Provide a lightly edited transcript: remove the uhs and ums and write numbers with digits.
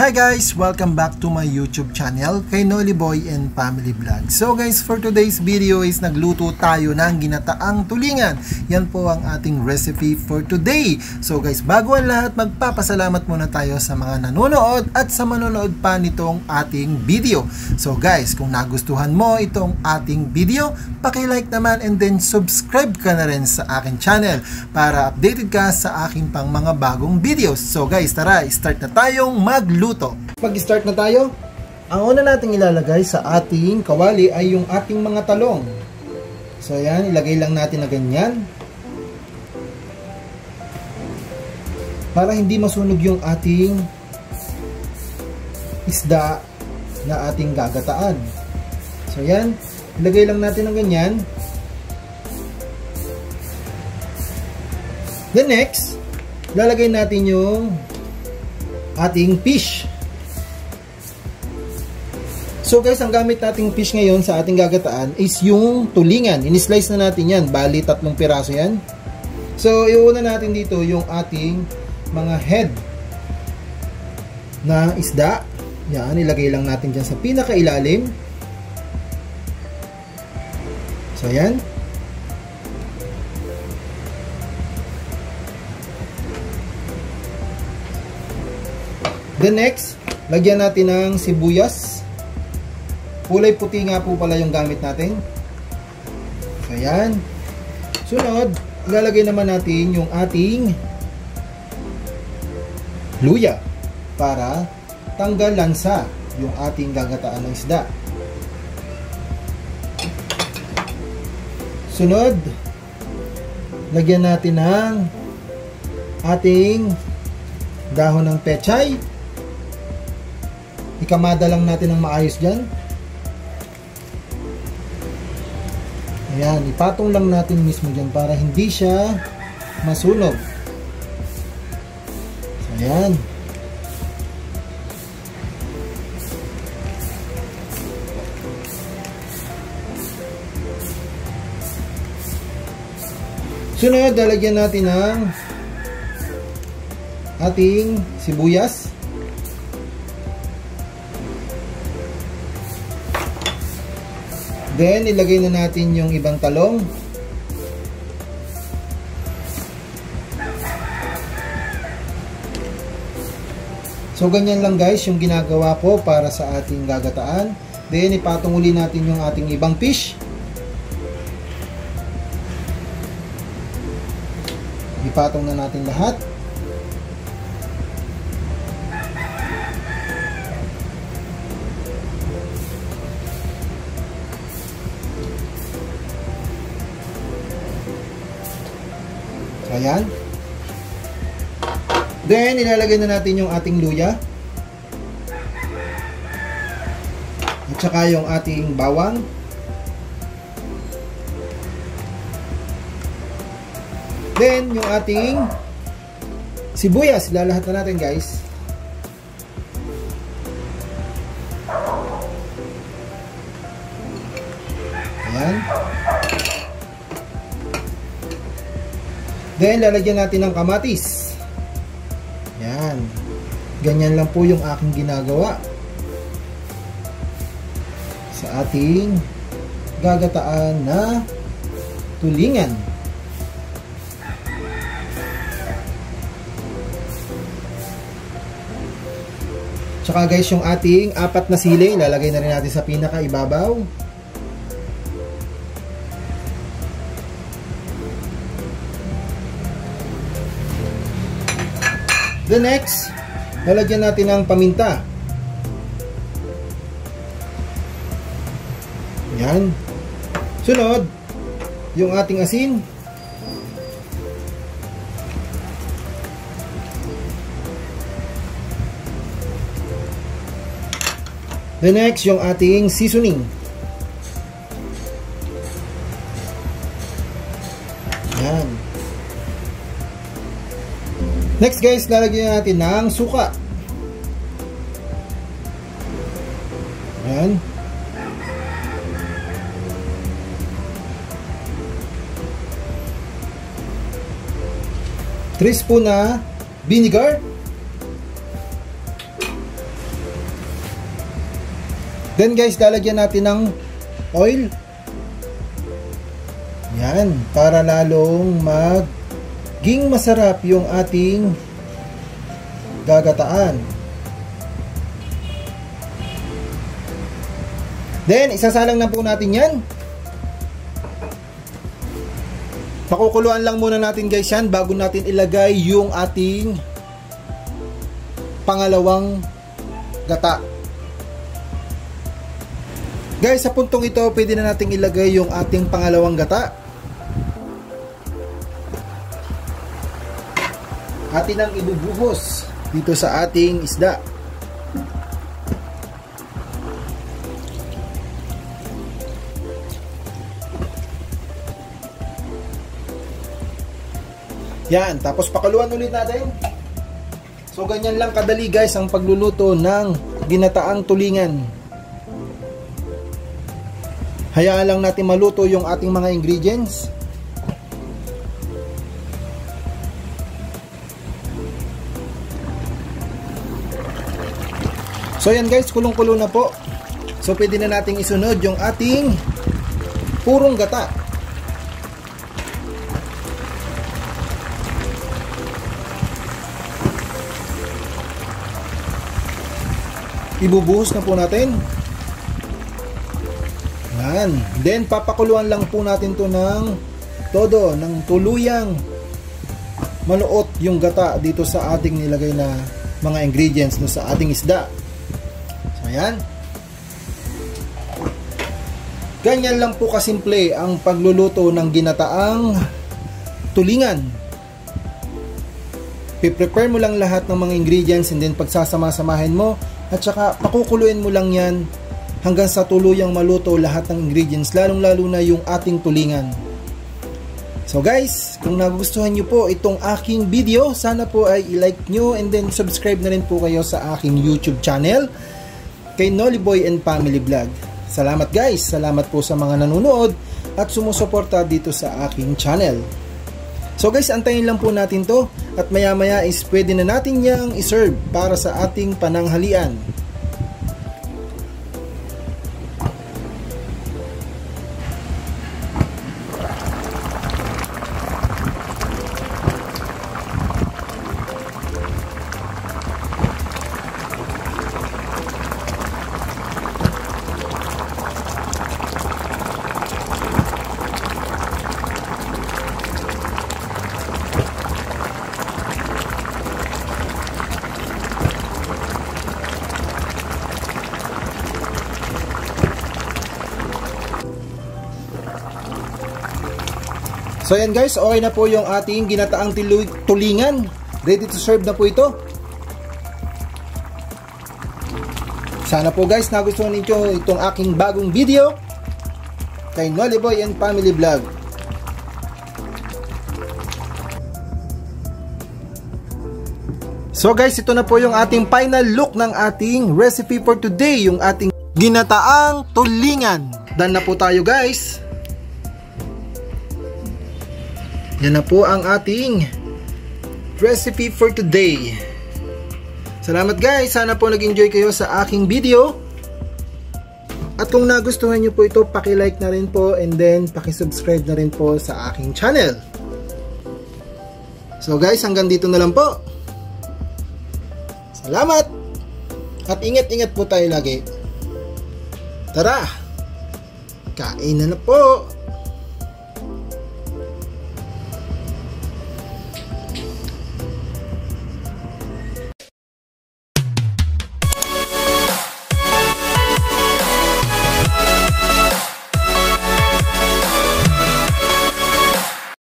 Hi guys! Welcome back to my YouTube channel kay Noli Boy and Family Vlog. So guys, for today's video is nagluto tayo ng ginataang tulingan. Yan po ang ating recipe for today. So guys, bago ang lahat, magpapasalamat muna tayo sa mga nanonood at sa manonood pa nitong ating video. So guys, kung nagustuhan mo itong ating video, paki-like naman and then subscribe ka na rin sa aking channel para updated ka sa aking pang mga bagong videos. So guys, tara, start na tayong magluto. Mag-start na tayo. Ang una nating ilalagay sa ating kawali ay yung ating mga talong. So yan, ilagay lang natin na ganyan. Para hindi masunog yung ating isda na ating gagataan. So yan, ilagay lang natin ng ganyan. Then next, lalagay natin yung ating fish. So guys, ang gamit nating fish ngayon sa ating gagataan is yung tulingan. In-slice na natin yan. Bali, 3 piraso yan. So, iuna natin dito yung ating mga head na isda. Yan, ilagay lang natin dyan sa pinakailalim. So, yan. Then next, lagyan natin ng sibuyas. Kulay puti nga po pala yung gamit natin. So, ayan. Sunod, ilalagay naman natin yung ating luya para tanggal lansa yung ating gagataan ng isda. Sunod, lagyan natin ng ating dahon ng pechay. Ikamada lang natin ng maayos dyan. Ayan, ipatong lang natin mismo dyan para hindi siya masunog. So, ayan. Sunod, lalagyan natin ng ating sibuyas. Then, ilagay na natin yung ibang talong. So, ganyan lang guys yung ginagawa ko para sa ating gagataan. Then, ipatong uli natin yung ating ibang fish. Ipatong na natin lahat. Ayan. Then, ilalagay na natin yung ating luya. At saka yung ating bawang. Then, yung ating sibuyas. Lalahat na natin guys. Ayan. Then, lalagyan natin ng kamatis. Yan. Ganyan lang po yung aking ginagawa sa ating gagataan na tulingan. Tsaka guys, yung ating 4 na sili, lalagay na rin natin sa pinakaibabaw. The next, lalagyan natin ng paminta. Yan. Sunod, yung ating asin. The next, yung ating seasoning. Yan. Next guys, lalagyan natin ng suka. Ayan. 3 spoon na vinegar. Then guys, lalagyan natin ng oil. Yan, para lalong maging masarap yung ating gagataan. Then, isasalang na po natin yan. Pakukuluan lang muna natin guys yan bago natin ilagay yung ating pangalawang gata. Guys, sa puntong ito, pwede na natin ilagay yung ating pangalawang gata. Atin ang ibubuhos dito sa ating isda. Yan, tapos pakuluan ulit natin. So ganyan lang kadali guys ang pagluluto ng ginataang tulingan. Hayaan lang natin maluto yung ating mga ingredients. So yan guys, kulong-kulo na po. So pwede na nating isunod yung ating purong gata. Ibubuhos na po natin. Yan. Then papakuluan lang po natin to ng todo, ng tuluyang manuot yung gata dito sa ating nilagay na mga ingredients no, sa ating isda. So yan. Ganyan lang po kasimple ang pagluluto ng ginataang tulingan. Piprepare mo lang lahat ng mga ingredients and then pagsasama-samahin mo at saka pakukuluin mo lang yan hanggang sa tuluyang maluto lahat ng ingredients, lalong-lalo na yung ating tulingan. So guys, kung nagustuhan nyo po itong aking video, sana po ay i-like nyo and then subscribe na rin po kayo sa aking YouTube channel kay Noliboy and Family Vlog. Salamat guys, salamat po sa mga nanonood at sumusuporta dito sa aking channel. So guys, antayin lang po natin to at maya-maya is pwede na natin yang iserve para sa ating pananghalian. So yan guys, okay na po yung ating ginataang tulingan. Ready to serve na po ito. Sana po guys nagustuhan ninyo itong aking bagong video kay Noliboy and Family Vlog. So guys, ito na po yung ating final look ng ating recipe for today, yung ating ginataang tulingan. Done na po tayo guys. Yan na po ang ating recipe for today. Salamat guys, sana po nag-enjoy kayo sa aking video. At kung nagustuhan nyo po ito, paki-like na rin po and then paki-subscribe na rin po sa aking channel. So guys, hanggang dito na lang po. Salamat! At ingat-ingat po tayo lagi. Tara! Kain na po!